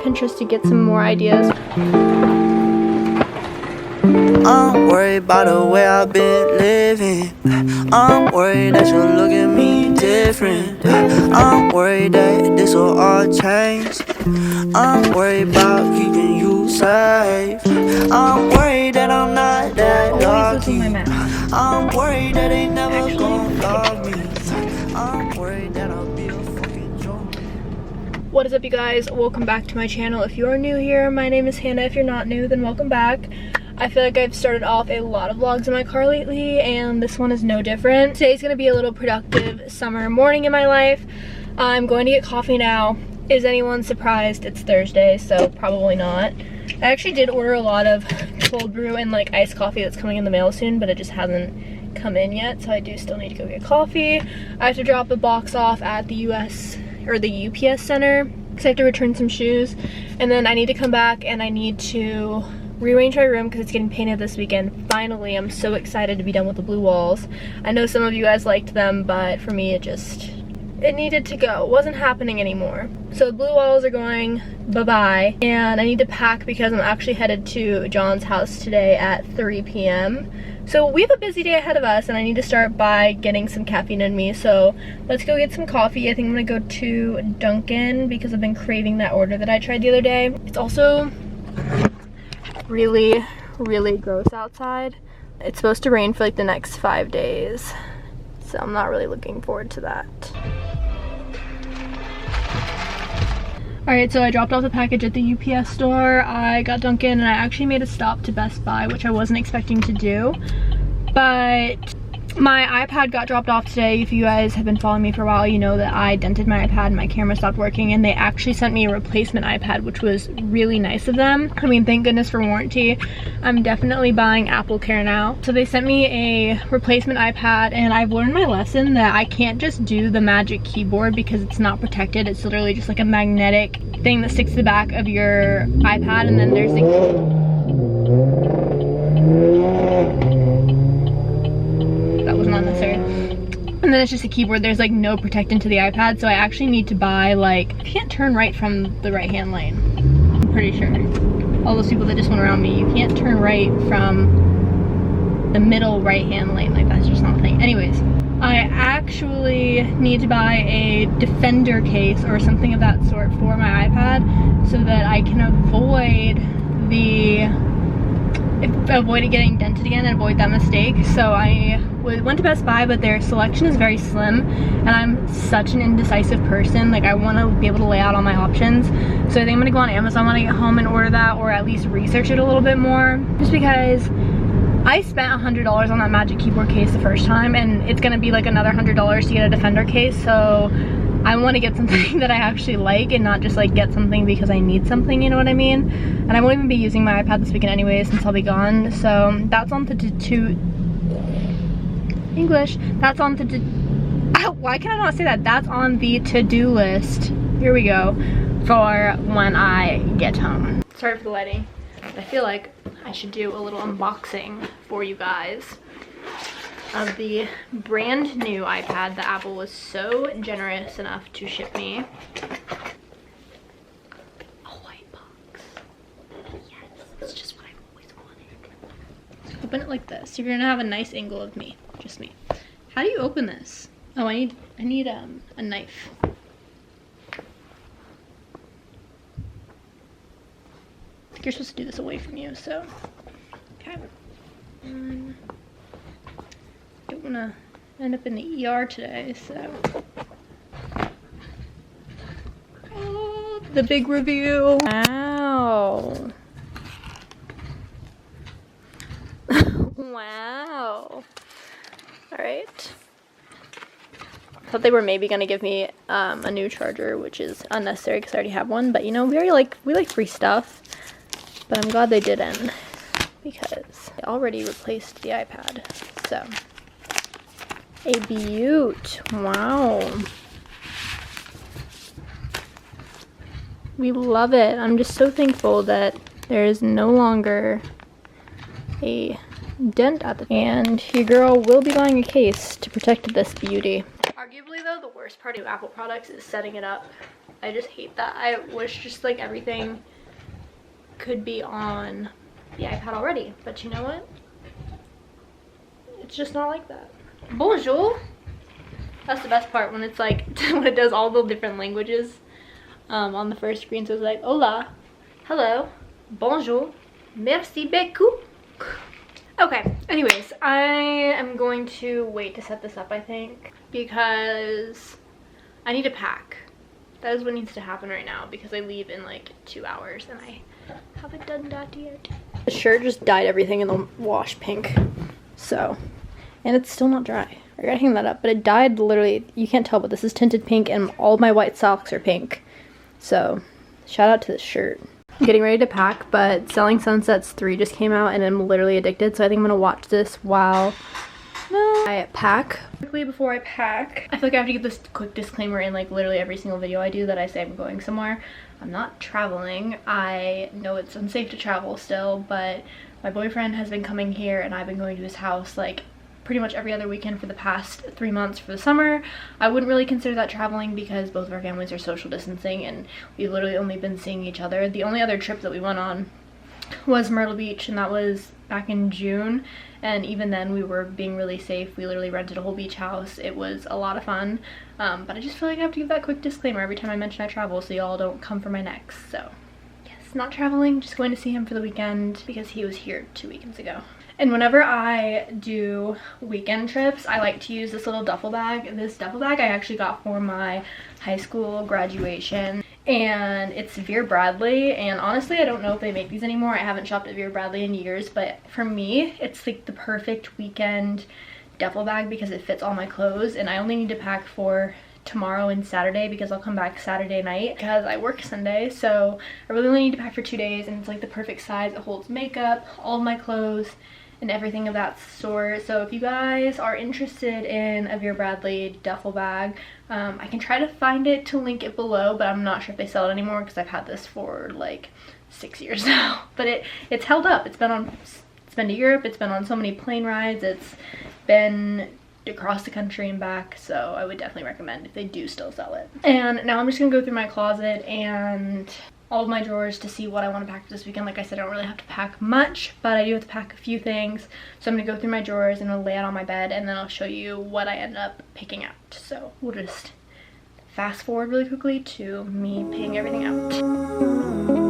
Pinterest to get some more ideas. I'm worried about the way I've been living. I'm worried that you'll look at me different. I'm worried that this will all change. I'm worried about keeping you safe. I'm worried that I'm not that lucky. I'm worried that they never gon' love me. I'm worried that I'll be a fucking joke. What is up, you guys? Welcome back to my channel. If you are new here, my name is Hannah. If you're not new, then welcome back. I feel like I've started off a lot of vlogs in my car lately, and this one is no different. Today's gonna be a little productive summer morning in my life. I'm going to get coffee now. Is anyone surprised it's Thursday? So probably not. I actually did order a lot of cold brew and like iced coffee that's coming in the mail soon, but it just hasn't come in yet, so I do still need to go get coffee. I have to drop a box off at the the UPS center because I have to return some shoes, and then I need to come back and I need to rearrange my room because it's getting painted this weekend. Finally, I'm so excited to be done with the blue walls. I know some of you guys liked them, but for me it needed to go. It wasn't happening anymore. So the blue walls are going bye-bye, and I need to pack because I'm actually headed to John's house today at 3 p.m. So we have a busy day ahead of us, and I need to start by getting some caffeine in me. So let's go get some coffee. I think I'm gonna go to Dunkin' because I've been craving that order that I tried the other day. It's also really, really gross outside. It's supposed to rain for like the next 5 days, so I'm not really looking forward to that. Alright, so I dropped off the package at the UPS store. I got Dunkin' and I actually made a stop to Best Buy, which I wasn't expecting to do. But my iPad got dropped off today. If you guys have been following me for a while, you know that I dented my iPad and my camera stopped working, and they actually sent me a replacement iPad, which was really nice of them. I mean, thank goodness for warranty. I'm definitely buying Apple Care now. So they sent me a replacement iPad, and I've learned my lesson that I can't just do the Magic Keyboard because it's not protected. It's literally just like a magnetic thing that sticks to the back of your iPad, and then there's the not necessary. And then it's just a keyboard. There's like no protectant to the iPad, so I actually need to buy, like, you can't turn right from the right hand lane. I'm pretty sure. All those people that just went around me, you can't turn right from the middle right hand lane. Like, that's just not a thing. Anyways, I actually need to buy a defender case or something of that sort for my iPad so that I can avoid it getting dented again and avoid that mistake. So I went to Best Buy, but their selection is very slim, and I'm such an indecisive person. Like, I want to be able to lay out all my options. So I think I'm gonna go on Amazon when I get home and order that, or at least research it a little bit more, just because I spent $100 on that Magic Keyboard case the first time, and it's gonna be like another $100 to get a defender case. So I want to get something that I actually like and not just like get something because I need something, you know what I mean? And I won't even be using my iPad this weekend anyway since I'll be gone. So that's on the why can I not say that? That's on the to-do list. Here we go, for when I get home. Sorry for the lighting. I feel like I should do a little unboxing for you guys of the brand new iPad that Apple was so generous enough to ship me. A white box. Yes, it's just what I've always wanted. Open it like this. You're gonna have a nice angle of me, just me. How do you open this? Oh, I need a knife. I think you're supposed to do this away from you, so okay. Don't want to end up in the ER today, so. Oh, the big review. Wow. Wow. Alright. I thought they were maybe going to give me a new charger, which is unnecessary because I already have one, but you know, we like free stuff. But I'm glad they didn't, because I already replaced the iPad, so. A beaut. Wow. We love it. I'm just so thankful that there is no longer a dent at the, and your girl will be buying a case to protect this beauty. Arguably though, the worst part of Apple products is setting it up I just hate that. I wish just like everything could be on the iPad already, but you know what? It's just not like that. Bonjour. That's the best part, when it's like when it does all the different languages on the first screen. So it's like hola, hello, bonjour, merci beaucoup. Okay, anyways, I am going to wait to set this up, I think, because I need to pack. That is what needs to happen right now, because I leave in like 2 hours and I haven't done that yet. The shirt just dyed everything in the wash pink, so, and it's still not dry. I gotta hang that up, but it dyed literally, you can't tell, but this is tinted pink and all my white socks are pink. So, shout out to this shirt. I'm getting ready to pack, but Selling Sunsets 3 just came out and I'm literally addicted, so I think I'm gonna watch this while I pack. Quickly before I pack, I feel like I have to give this quick disclaimer in like literally every single video I do that I say I'm going somewhere. I'm not traveling. I know it's unsafe to travel still, but my boyfriend has been coming here and I've been going to his house like pretty much every other weekend for the past 3 months for the summer. I wouldn't really consider that traveling because both of our families are social distancing and we've literally only been seeing each other. The only other trip that we went on was Myrtle Beach, and that was back in June, and even then we were being really safe. We literally rented a whole beach house. It was a lot of fun, but I just feel like I have to give that quick disclaimer every time I mention I travel so y'all don't come for my necks. So yes, not traveling, just going to see him for the weekend because he was here 2 weekends ago. And whenever I do weekend trips, I like to use this little duffel bag. This duffel bag I actually got for my high school graduation, and it's Vera Bradley, and honestly I don't know if they make these anymore. I haven't shopped at Vera Bradley in years, but for me it's like the perfect weekend duffel bag because it fits all my clothes, and I only need to pack for tomorrow and Saturday because I'll come back Saturday night because I work Sunday, so I really only need to pack for 2 days, and it's like the perfect size. It holds makeup, all of my clothes, and everything of that sort. So if you guys are interested in a Vera Bradley duffel bag, I can try to find it to link it below, but I'm not sure if they sell it anymore because I've had this for like 6 years now. But it's held up. It's been to Europe, it's been on so many plane rides, it's been across the country and back, so I would definitely recommend if they do still sell it. And now I'm just gonna go through my closet and all of my drawers to see what I want to pack for this weekend. Like I said, I don't really have to pack much, but I do have to pack a few things. So I'm gonna go through my drawers and I'll lay it on my bed, and then I'll show you what I end up picking out. So we'll just fast forward really quickly to me picking everything out.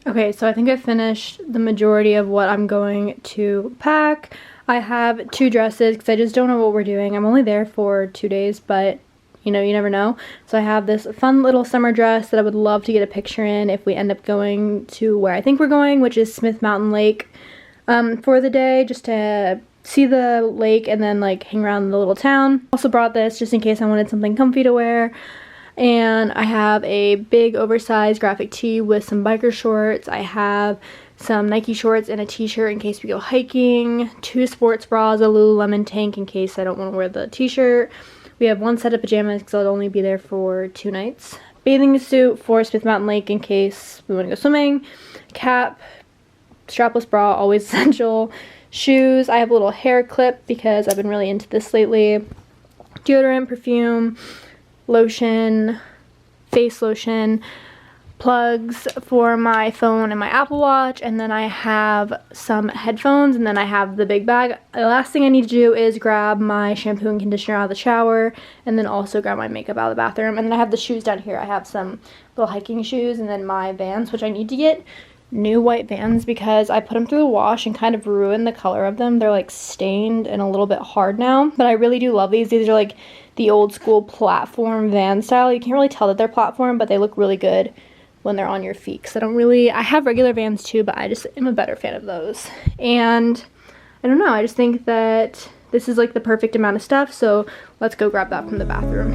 Okay, so I think I finished the majority of what I'm going to pack. I have 2 dresses because I just don't know what we're doing. I'm only there for 2 days, but you know, you never know. So I have this fun little summer dress that I would love to get a picture in if we end up going to where I think we're going, which is Smith Mountain Lake, for the day, just to see the lake and then like hang around the little town. Also brought this just in case I wanted something comfy to wear. And I have a big oversized graphic tee with some biker shorts. I have some Nike shorts and a t-shirt in case we go hiking. 2 sports bras, a Lululemon tank in case I don't want to wear the t-shirt. We have 1 set of pajamas because I'll only be there for 2 nights. Bathing suit for Smith Mountain Lake in case we want to go swimming. Cap, strapless bra, always essential. Shoes, I have a little hair clip because I've been really into this lately. Deodorant, perfume, lotion, face lotion, plugs for my phone and my Apple Watch, and then I have some headphones, and then I have the big bag. The last thing I need to do is grab my shampoo and conditioner out of the shower, and then also grab my makeup out of the bathroom. And then I have the shoes down here. I have some little hiking shoes, and then my Vans, which I need to get new white Vans because I put them through the wash and kind of ruined the color of them. They're like stained and a little bit hard now, but I really do love these. These are like the old school platform Van style. You can't really tell that they're platform, but they look really good when they're on your feet. Cause I have regular Vans too, but I just am a better fan of those. And I don't know, I just think that this is like the perfect amount of stuff, so let's go grab that from the bathroom.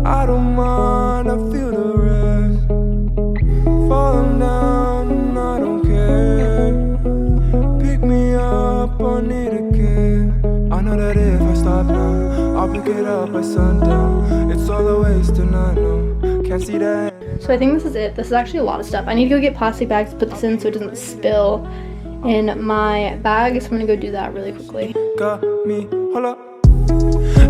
I don't wanna feel the falling down, I don't care. Pick me up, I need a kid. I know that if I stop now, I'll pick it up at sundown. It's all a waste and I know, can't see that. So I think this is it. This is actually a lot of stuff. I need to go get plastic bags to put this in so it doesn't spill in my bag. So I'm gonna go do that really quickly. Got me, hold up.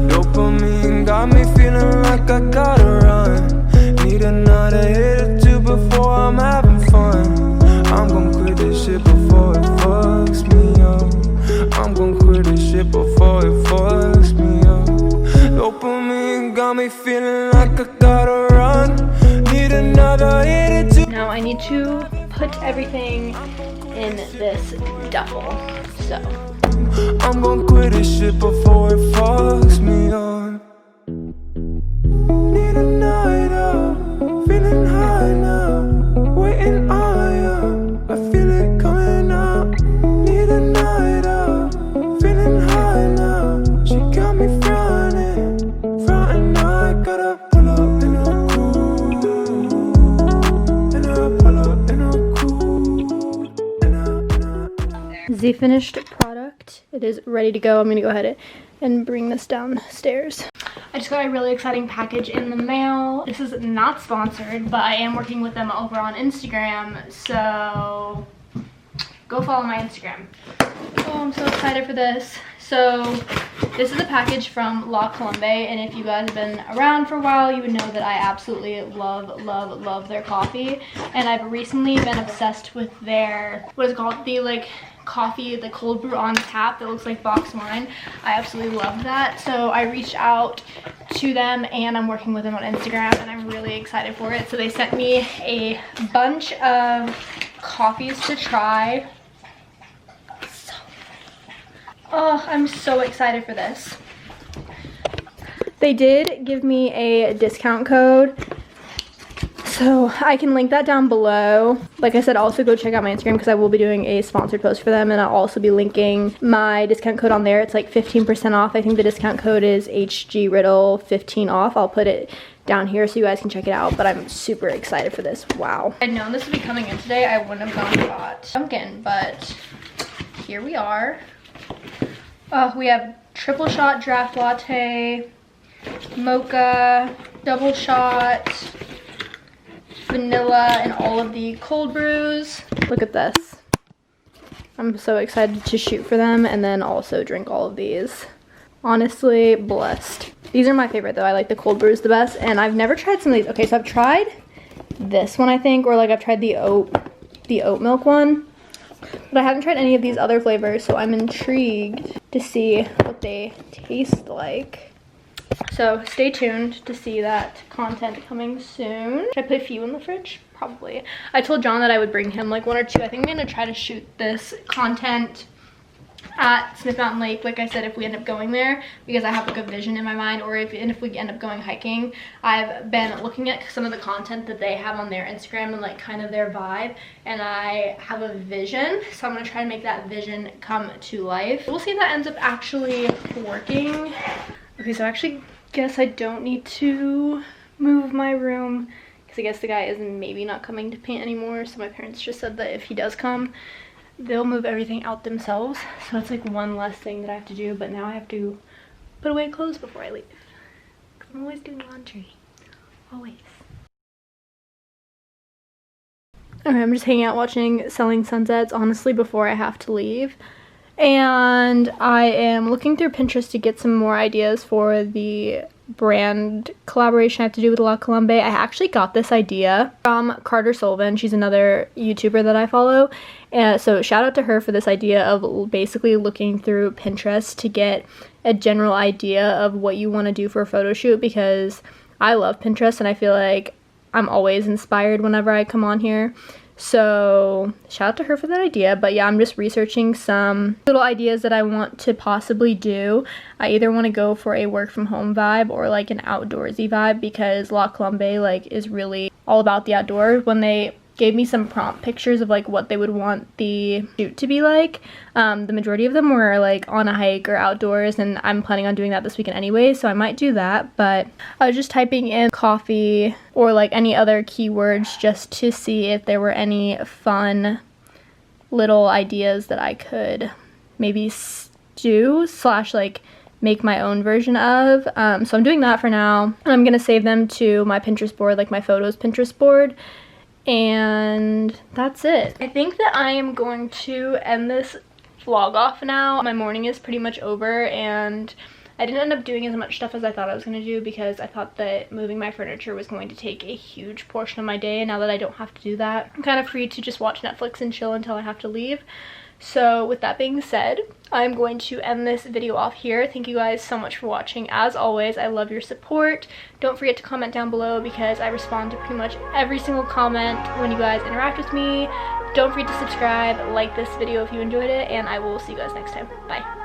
Dopamine got me feeling like I gotta run. Need another hit or two before I'm having fun. I'm gon' quit this shit before it fucks me up. I'm gon' quit this shit before it fucks me up. Dopamine got me feeling like I gotta run. Need another hit or two. Now I need to put everything in this duffel. So I'm gon' quit this shit before it fucks me up. Need a night up, feeling high now, waiting on you. I feel it coming up. Need a night up, feeling high now. She got me frontin' now. I gotta pull up in her cool, and I pull up in her cool, the finished product. It is ready to go. I'm gonna go ahead and bring this downstairs. I just got a really exciting package in the mail. This is not sponsored, but I am working with them over on Instagram, so go follow my Instagram. Oh, I'm so excited for this. So this is a package from La Colombe, and if you guys have been around for a while, you would know that I absolutely love their coffee. And I've recently been obsessed with their, what is it called, the coffee, the cold brew on tap that looks like boxed wine. I absolutely love that. So I reached out to them and I'm working with them on Instagram and I'm really excited for it. So they sent me a bunch of coffees to try. Oh, I'm so excited for this. They did give me a discount code, so I can link that down below. Like I said, also go check out my Instagram because I will be doing a sponsored post for them, and I'll also be linking my discount code on there. It's like 15% off. I think the discount code is HG Riddle 15 off. I'll put it down here so you guys can check it out, but I'm super excited for this. Wow. If I'd known this would be coming in today, I wouldn't have gone and got pumpkin, but here we are. We have triple shot draft latte, mocha, double shot, vanilla, and all of the cold brews. Look at this. I'm so excited to shoot for them and then also drink all of these. Honestly, blessed. These are my favorite though. I like the cold brews the best, and I've never tried some of these. Okay, so I've tried this one, I think, or like I've tried the oat milk one, but I haven't tried any of these other flavors, so I'm intrigued to see what they taste like. So stay tuned to see that content coming soon. Should I put a few in the fridge? Probably. I told John that I would bring him like one or two. I think I'm gonna try to shoot this content at Smith Mountain Lake, like I said, if we end up going there, because I have like a vision in my mind, or if we end up going hiking. I've been looking at some of the content that they have on their Instagram and like kind of their vibe, and I have a vision, so I'm gonna try to make that vision come to life. We'll see if that ends up actually working. Okay, so I actually guess I don't need to move my room, because I guess the guy is maybe not coming to paint anymore, so my parents just said that if he does come, they'll move everything out themselves. So that's like one less thing that I have to do, but now I have to put away clothes before I leave, because I'm always doing laundry. Always. Okay, I'm just hanging out watching Selling Sunsets, honestly, before I have to leave. And I am looking through Pinterest to get some more ideas for the brand collaboration I have to do with La Colombe. I actually got this idea from Carter Sullivan. She's another YouTuber that I follow. So shout out to her for this idea of basically looking through Pinterest to get a general idea of what you want to do for a photo shoot, because I love Pinterest and I feel like I'm always inspired whenever I come on here. So shout out to her for that idea. But yeah, I'm just researching some little ideas that I want to possibly do. I either want to go for a work from home vibe or like an outdoorsy vibe, because La Colombe like is really all about the outdoors. When they gave me some prompt pictures of like what they would want the shoot to be like. The majority of them were like on a hike or outdoors, and I'm planning on doing that this weekend anyway, so I might do that. But I was just typing in coffee or like any other keywords just to see if there were any fun little ideas that I could maybe do / like make my own version of. So I'm doing that for now, and I'm gonna save them to my Pinterest board, like my photos Pinterest board, and that's it. I think that I am going to end this vlog off now. My morning is pretty much over, and I didn't end up doing as much stuff as I thought I was going to do because I thought that moving my furniture was going to take a huge portion of my day, and now that I don't have to do that, I'm kind of free to just watch Netflix and chill until I have to leave. So with that being said, I'm going to end this video off here. Thank you guys so much for watching. As always, I love your support. Don't forget to comment down below because I respond to pretty much every single comment when you guys interact with me. Don't forget to subscribe, like this video if you enjoyed it, and I will see you guys next time. Bye.